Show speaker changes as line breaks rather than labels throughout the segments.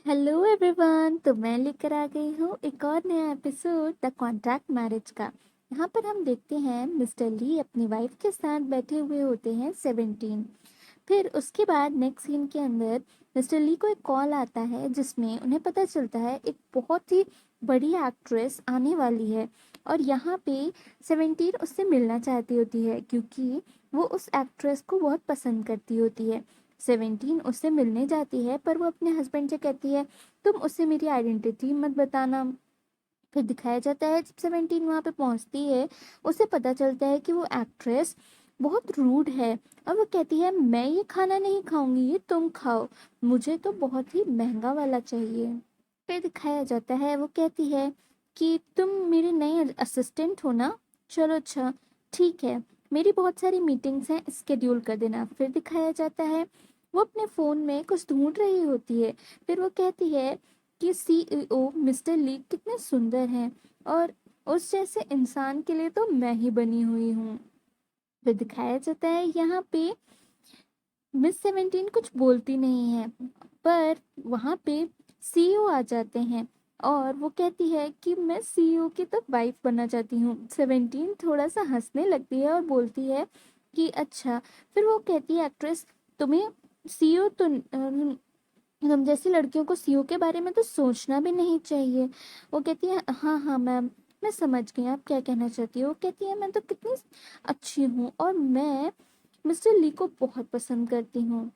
Hello everyone. तो मैं लेकर आ गई हूँ एक और नया एपिसोड द कॉन्ट्रैक्ट मैरिज का। यहाँ पर हम देखते हैं मिस्टर ली अपनी वाइफ के साथ बैठे हुए होते हैं 17। फिर उसके बाद नेक्स्ट सीन के अंदर मिस्टर ली को एक कॉल आता है जिसमें उन्हें पता चलता है एक बहुत ही बड़ी एक्ट्रेस आने वाली है। और यहाँ पे 17 उससे मिलना चाहती होती है क्योंकि वो उस एक्ट्रेस को बहुत पसंद करती होती है। 17 उससे मिलने जाती है पर वो अपने हस्बैंड से कहती है तुम उससे मेरी आइडेंटिटी मत बताना। फिर दिखाया जाता है जब 17 वहाँ पे पहुँचती है उसे पता चलता है कि वो एक्ट्रेस बहुत रूड है। और वो कहती है मैं ये खाना नहीं खाऊंगी, ये तुम खाओ, मुझे तो बहुत ही महंगा वाला चाहिए। फिर दिखाया जाता है वो कहती है कि तुम मेरे नए असिस्टेंट हो ना, चलो अच्छा ठीक है, मेरी बहुत सारी मीटिंग्स हैं, स्केड्यूल कर देना। फिर दिखाया जाता है वो अपने फ़ोन में कुछ ढूंढ रही होती है। फिर वो कहती है कि सीईओ मिस्टर ली कितने सुंदर हैं और उस जैसे इंसान के लिए तो मैं ही बनी हुई हूँ। फिर दिखाया जाता है यहाँ पे मिस 17 कुछ बोलती नहीं है पर वहाँ पे सीईओ आ जाते हैं और वो कहती है कि मैं सीईओ की तो वाइफ बनना चाहती हूँ। 17 थोड़ा सा हंसने लगती है और बोलती है कि अच्छा। फिर वो कहती है एक्ट्रेस तुम्हें सीईओ तो हम जैसी लड़कियों को सीईओ के बारे में तो सोचना भी नहीं चाहिए। वो कहती है हाँ हाँ मैम, मैं समझ गई आप क्या कहना चाहती हो। वो कहती है मैं तो कितनी अच्छी हूँ और मैं मिस्टर ली को बहुत पसंद करती हूँ।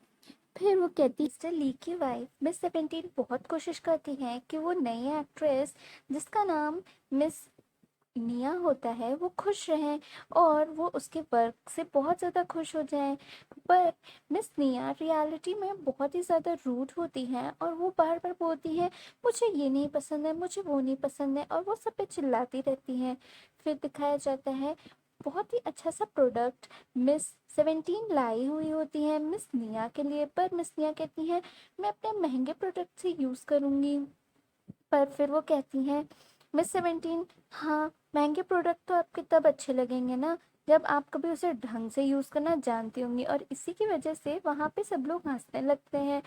फिर वो कहती मिस्टर ली की वाइफ मिस 17 बहुत कोशिश करती है कि वो नई एक्ट्रेस जिसका नाम मिस निया होता है वो खुश रहें और वो उसके वर्क से बहुत ज़्यादा खुश हो जाएं। पर मिस निया रियलिटी में बहुत ही ज़्यादा रूड होती हैं और वो बार बार बोलती है मुझे ये नहीं पसंद है, मुझे वो नहीं पसंद है, और वो सब पे चिल्लाती रहती हैं। फिर दिखाया जाता है बहुत ही अच्छा सा प्रोडक्ट मिस 17 लाई हुई होती है मिस निया के लिए, पर मिस निया कहती हैं मैं अपने महंगे प्रोडक्ट से यूज़ करूँगी। पर फिर वो कहती हैं मिस 17 हाँ, महंगे प्रोडक्ट तो आपके तब अच्छे लगेंगे ना जब आप कभी उसे ढंग से यूज़ करना जानती होंगी। और इसी की वजह से वहाँ पे सब लोग हंसने लगते हैं।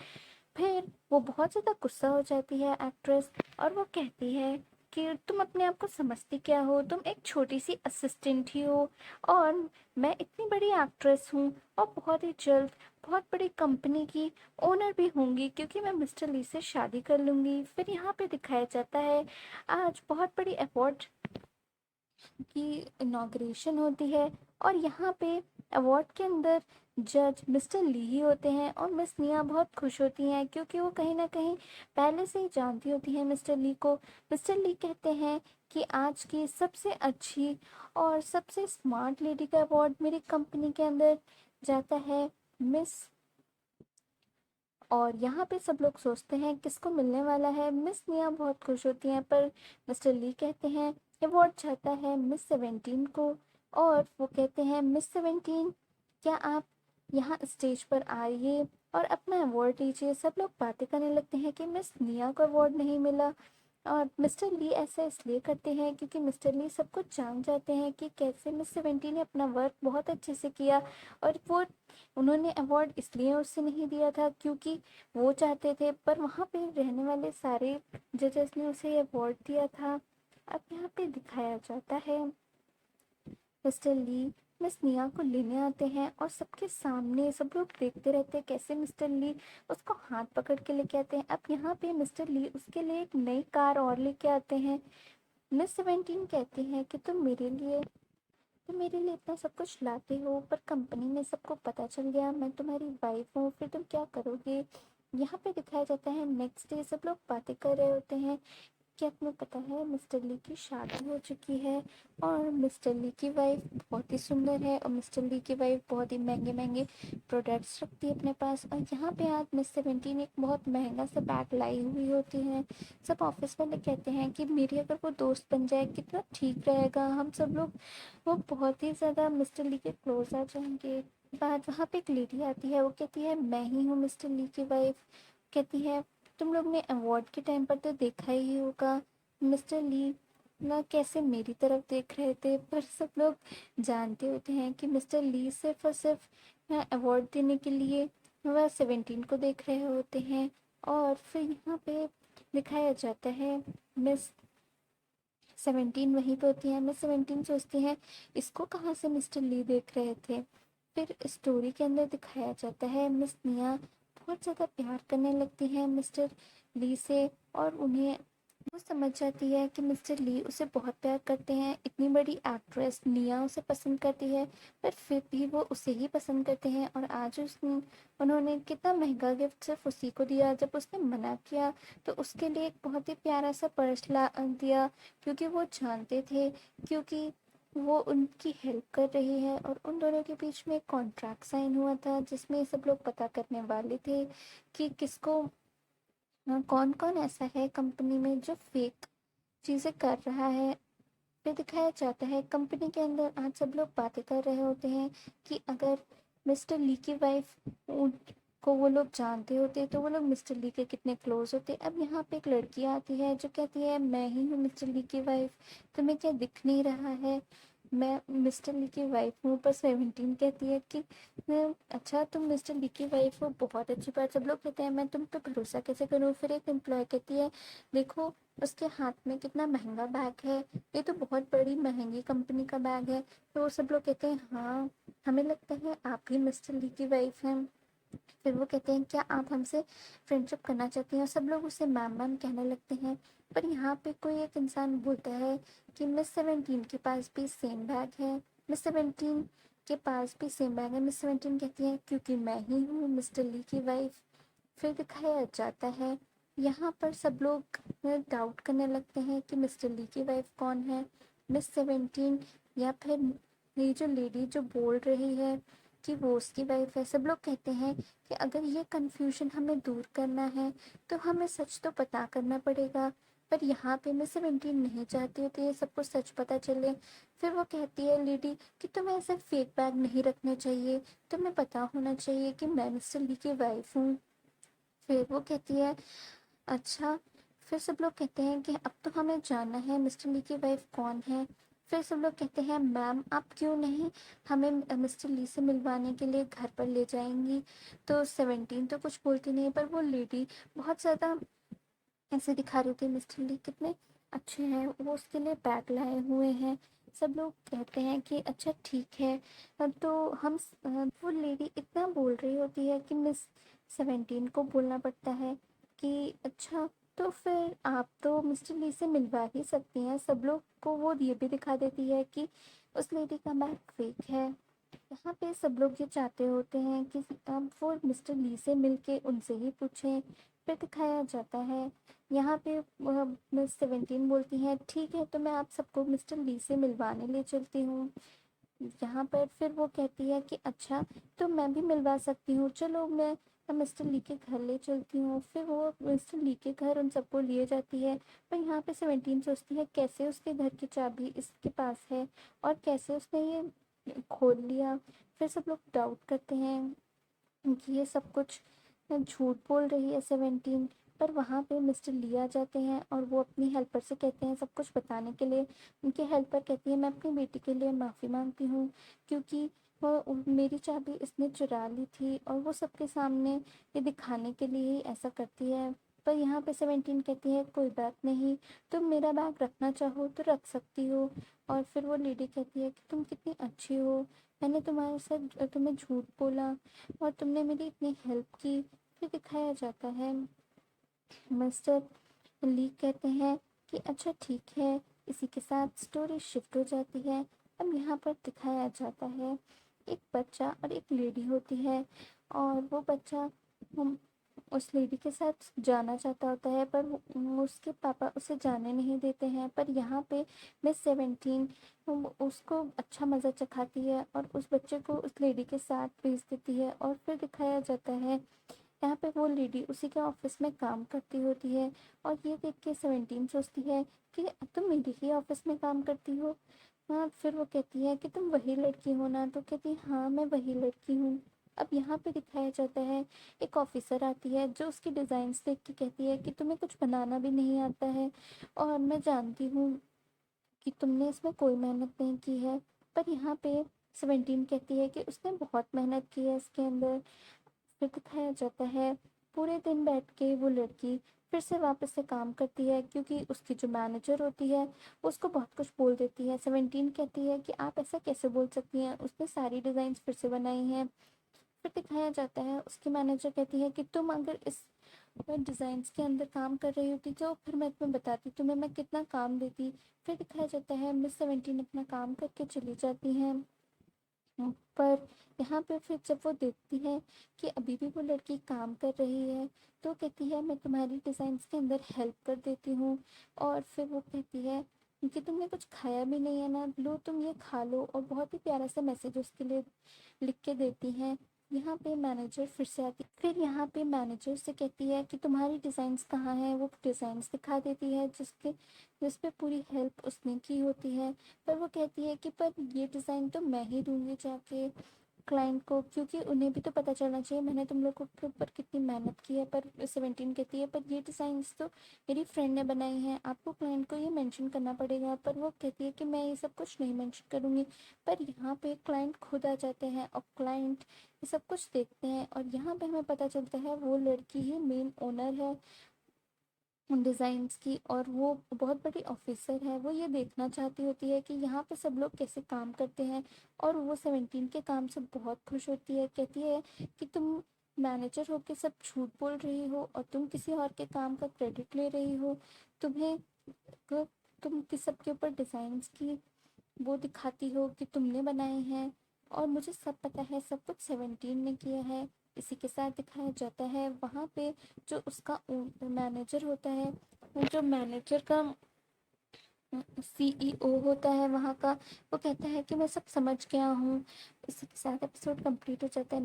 फिर वो बहुत ज़्यादा गुस्सा हो जाती है एक्ट्रेस और वो कहती है कि तुम अपने आप को समझती क्या हो, तुम एक छोटी सी असिस्टेंट ही हो और मैं इतनी बड़ी एक्ट्रेस हूँ और बहुत ही जल्द बहुत बड़ी कंपनी की ओनर भी होंगी क्योंकि मैं मिस्टर ली से शादी कर लूँगी। फिर यहाँ पे दिखाया जाता है आज बहुत बड़ी अवार्ड की इनॉग्रेशन होती है और यहाँ पे अवार्ड के अंदर जज मिस्टर ली ही होते हैं और मिस निया बहुत खुश होती हैं क्योंकि वो कहीं ना कहीं पहले से ही जानती होती हैं मिस्टर ली को। मिस्टर ली कहते हैं कि आज की सबसे अच्छी और सबसे स्मार्ट लेडी का अवार्ड मेरी कंपनी के अंदर जाता है मिस। और यहाँ पे सब लोग सोचते हैं किसको मिलने वाला है। मिस निया बहुत खुश होती हैं पर मिस्टर ली कहते हैं अवार्ड चाहता है मिस 17 को। और वो कहते हैं मिस 17 क्या आप यहाँ स्टेज पर आइए और अपना अवार्ड लीजिए। सब लोग बातें करने लगते हैं कि मिस निया को अवार्ड नहीं मिला। और मिस्टर ली ऐसा इसलिए करते हैं क्योंकि मिस्टर ली सब कुछ जान जाते हैं कि कैसे मिस 17 ने अपना वर्क बहुत अच्छे से किया। और वो उन्होंने अवार्ड इसलिए उससे नहीं दिया था क्योंकि वो चाहते थे, पर वहाँ पे रहने वाले सारे जजेस ने उसे अवार्ड दिया था। अब यहाँ पे दिखाया जाता है मिस्टर ली मिस निया को लेने आते हैं और सबके सामने सब लोग देखते रहते हैं कैसे मिस्टर ली उसको हाथ पकड़ के लेके आते हैं। अब यहाँ पे मिस्टर ली उसके लिए एक नई कार और लेके आते हैं। मिस 17 कहते हैं कि तुम मेरे लिए इतना सब कुछ लाते हो पर कंपनी में सबको पता चल गया मैं तुम्हारी वाइफ हूँ, फिर तुम क्या करोगे। यहाँ पे दिखाया जाता है नेक्स्ट डे सब लोग बातें कर रहे होते हैं। क्या तुम्हें पता है मिस्टर ली की शादी हो चुकी है और मिस्टर ली की वाइफ बहुत ही सुंदर है और मिस्टर ली की वाइफ बहुत ही महंगे महंगे प्रोडक्ट्स रखती है अपने पास। और यहाँ पे आज मिस 17 एक बहुत महंगा सा बैग लाई हुई होती है। सब ऑफिस वाले कहते हैं कि मेरी अगर वो दोस्त बन जाए कितना ठीक रहेगा, हम सब लोग वो बहुत ही ज़्यादा मिस्टर ली के क्लोज आ जाएंगे। बाद वहाँ पे एक लेडी आती है, वो कहती है मैं ही हूँ मिस्टर ली की वाइफ। कहती है तुम लोग ने अवार्ड के टाइम पर तो देखा ही होगा मिस्टर ली ना कैसे मेरी तरफ देख रहे थे, पर सब लोग जानते होते हैं कि मिस्टर ली सिर्फ और सिर्फ अवार्ड देने के लिए वह 17 को देख रहे होते हैं। और फिर यहाँ पे दिखाया जाता है मिस 17 वहीं पे होती है। मिस 17 सोचती हैं इसको कहाँ से मिस्टर ली देख रहे थे। फिर स्टोरी के अंदर दिखाया जाता है मिस निया बहुत ज़्यादा प्यार करने लगती हैं मिस्टर ली से, और उन्हें वो समझ जाती है कि मिस्टर ली उसे बहुत प्यार करते हैं। इतनी बड़ी एक्ट्रेस निया उसे पसंद करती है, पर फिर भी वो उसे ही पसंद करते हैं। और आज उन्होंने कितना महंगा गिफ्ट सिर्फ उसी को दिया। जब उसने मना किया तो उसके लिए एक बहुत ही प्यारा सा पर्स ला दिया, क्योंकि वो जानते थे, क्योंकि वो उनकी हेल्प कर रही है। और उन दोनों के बीच में एक कॉन्ट्रैक्ट साइन हुआ था जिसमें सब लोग पता करने वाले थे कि किसको कौन कौन ऐसा है कंपनी में जो फेक चीज़ें कर रहा है। फिर दिखाया जाता है कंपनी के अंदर आज सब लोग बातें कर रहे होते हैं कि अगर मिस्टर ली की वाइफ को वो लोग जानते होते तो वो लोग मिस्टर ली के कितने क्लोज होते। अब यहाँ पे एक लड़की आती है जो कहती है मैं ही हूँ मिस्टर ली की वाइफ, तुम्हें क्या दिख नहीं रहा है, मैं मिस्टर ली की वाइफ हूँ। पर 17 कहती है कि अच्छा तुम मिस्टर ली की वाइफ हो, बहुत अच्छी बात। सब लोग कहते हैं मैं तुम पे भरोसा कैसे करूँ। फिर एक एम्प्लॉय कहती है देखो उसके हाथ में कितना महंगा बैग है, ये तो बहुत बड़ी महंगी कंपनी का बैग है। तो वो सब लोग कहते हैं हाँ हमें लगता है आप ही मिस्टर ली की वाइफ हैं। फिर वो कहते हैं क्या आप हमसे फ्रेंडशिप करना चाहती हैं, और सब लोग उसे मैम मैम कहने लगते हैं। पर यहाँ पे कोई एक इंसान बोलता है कि मिस 17 के पास भी सेम बैग है, मिस 17 के पास भी सेम बैग है। मिस 17 कहती है क्योंकि मैं ही हूँ मिस्टर ली की वाइफ। फिर दिखाया जाता है यहाँ पर सब लोग डाउट करने लगते हैं कि मिस्टर ली की वाइफ कौन है, मिस 17 या फिर ये जो लेडी जो बोल रही है कि वो उसकी वाइफ है। सब लोग कहते हैं कि अगर ये कंफ्यूजन हमें दूर करना है तो हमें सच तो पता करना पड़ेगा। पर यहाँ पे मिस 17 नहीं चाहती होती है सबको सच पता चले। फिर वो कहती है लेडी कि तुम्हें ऐसा फेक बैग नहीं रखना चाहिए, तुम्हें पता होना चाहिए कि मैं मिस्टर ली की वाइफ हूँ। फिर वो कहती है अच्छा। फिर सब लोग कहते हैं कि अब तो हमें जानना है मिस्टर ली की वाइफ कौन है। फिर सब लोग कहते हैं मैम आप क्यों नहीं हमें मिस्टर ली से मिलवाने के लिए घर पर ले जाएंगी। तो 17 तो कुछ बोलती नहीं, पर वो लेडी बहुत ज़्यादा ऐसे दिखा रही थी मिस्टर ली कितने अच्छे हैं, वो उसके लिए बैग लाए हुए हैं। सब लोग कहते हैं कि अच्छा ठीक है। तो हम वो लेडी इतना बोल रही होती है कि मिस 17 को बोलना पड़ता है कि अच्छा तो फिर आप तो मिस्टर ली से मिलवा ही सकती हैं। सब लोग को वो ये भी दिखा देती है कि उस लेडी का बैग फेक है। यहाँ पे सब लोग ये चाहते होते हैं कि अब वो मिस्टर ली से मिलके उनसे ही पूछें। फिर दिखाया जाता है यहाँ पे मिस 17 बोलती हैं ठीक है तो मैं आप सबको मिस्टर ली से मिलवाने ले चलती हूँ। यहाँ पर फिर वो कहती है कि अच्छा तो मैं भी मिलवा सकती हूँ, चलो मैं मिस्टर ली के घर ले चलती हूँ। फिर वो मिस्टर ली के घर उन सबको लिए जाती है। पर यहाँ पे 17 सोचती है कैसे उसके घर की चाबी इसके पास है और कैसे उसने ये खोल लिया। फिर सब लोग डाउट करते हैं कि ये सब कुछ झूठ बोल रही है 17। पर वहाँ पे मिस्टर ली आ जाते हैं और वो अपनी हेल्पर से कहते हैं सब कुछ बताने के लिए। उनकी हेल्पर कहती है मैं अपनी बेटी के लिए माफ़ी मांगती हूँ, क्योंकि वो मेरी चाबी इसने चुरा ली थी और वो सबके सामने ये दिखाने के लिए ही ऐसा करती है। पर यहाँ पे 17 कहती है कोई बात नहीं, तुम मेरा बैग रखना चाहो तो रख सकती हो। और फिर वो लेडी कहती है कि तुम कितनी अच्छी हो, मैंने तुम्हारे साथ तुम्हें झूठ बोला और तुमने मेरी इतनी हेल्प की। फिर दिखाया जाता है मिस्टर ली कहते हैं कि अच्छा ठीक है। इसी के साथ स्टोरी शिफ्ट हो जाती है। अब यहाँ पर दिखाया जाता है एक बच्चा और एक लेडी होती है, और वो बच्चा हम उस लेडी के साथ जाना चाहता होता है, पर उसके पापा उसे जाने नहीं देते हैं। पर यहाँ पे मिस 17 उसको अच्छा मज़ा चखाती है और उस बच्चे को उस लेडी के साथ भेज देती है। और फिर दिखाया जाता है यहाँ पे वो लेडी उसी के ऑफिस में काम करती होती है, और ये देख के 17 सोचती है कि तुम मेरी ही ऑफिस में काम करती हो। हाँ फिर वो कहती है कि तुम वही लड़की हो ना, तो कहती है हाँ मैं वही लड़की हूँ। अब यहाँ पे दिखाया जाता है एक ऑफिसर आती है जो उसकी डिज़ाइंस देख के कहती है कि तुम्हें कुछ बनाना भी नहीं आता है, और मैं जानती हूँ कि तुमने इसमें कोई मेहनत नहीं की है। पर यहाँ पे 17 कहती है कि उसने बहुत मेहनत की है इसके अंदर। फिर दिखाया जाता है पूरे दिन बैठ के वो लड़की फिर से वापस से काम करती है, क्योंकि उसकी जो मैनेजर होती है वो उसको बहुत कुछ बोल देती है। 17 कहती है कि आप ऐसा कैसे बोल सकती हैं, उसने सारी डिज़ाइंस फिर से बनाई हैं। फिर दिखाया जाता है, उसकी मैनेजर कहती है कि तुम अगर इस डिज़ाइंस के अंदर काम कर रही होती तो फिर मैं तुम्हें बताती, तुम्हें मैं कितना काम देती। फिर दिखाया जाता है मिस 17 अपना काम करके चली जाती हैं। पर यहाँ पे फिर जब वो देखती है कि अभी भी वो लड़की काम कर रही है, तो कहती है मैं तुम्हारी डिज़ाइंस के अंदर हेल्प कर देती हूँ। और फिर वो कहती है कि तुमने कुछ खाया भी नहीं है ना, लो तुम ये खा लो, और बहुत ही प्यारा सा मैसेज उसके लिए लिख के देती हैं। यहाँ पे मैनेजर फिर से आती, फिर यहाँ पे मैनेजर से कहती है कि तुम्हारी डिज़ाइंस कहाँ हैं। वो डिज़ाइंस दिखा देती है जिस पे पूरी हेल्प उसने की होती है। पर वो कहती है कि पर ये डिज़ाइन तो मैं ही दूंगी जाके क्लाइंट को, क्योंकि उन्हें भी तो पता चलना चाहिए मैंने तुम लोगों के ऊपर कितनी मेहनत की है। पर 17 कहती है पर ये डिज़ाइंस तो मेरी फ्रेंड ने बनाई हैं, आपको क्लाइंट को ये मेंशन करना पड़ेगा। पर वो कहती है कि मैं ये सब कुछ नहीं मेंशन करूँगी। पर यहाँ पे क्लाइंट खुद आ जाते हैं और क्लाइंट ये सब कुछ देखते हैं, और यहाँ पे हमें पता चलता है वो लड़की ही मेन ओनर है उन डिज़ाइंस की, और वो बहुत बड़ी ऑफिसर है। वो ये देखना चाहती होती है कि यहाँ पे सब लोग कैसे काम करते हैं, और वो 17 के काम से बहुत खुश होती है। कहती है कि तुम मैनेजर हो के सब झूठ बोल रही हो, और तुम किसी और के काम का क्रेडिट ले रही हो। तुम्हें तुम किस सबके ऊपर डिज़ाइंस की वो दिखाती हो कि तुमने बनाए हैं, और मुझे सब पता है, सब कुछ 17 ने किया है। इसी के साथ दिखाया जाता है वहाँ पे जो उसका मैनेजर होता है, जो मैनेजर का सीईओ होता है वहाँ का, वो कहता है कि मैं सब समझ गया हूँ। इसी के साथ एपिसोड कंप्लीट हो जाता है।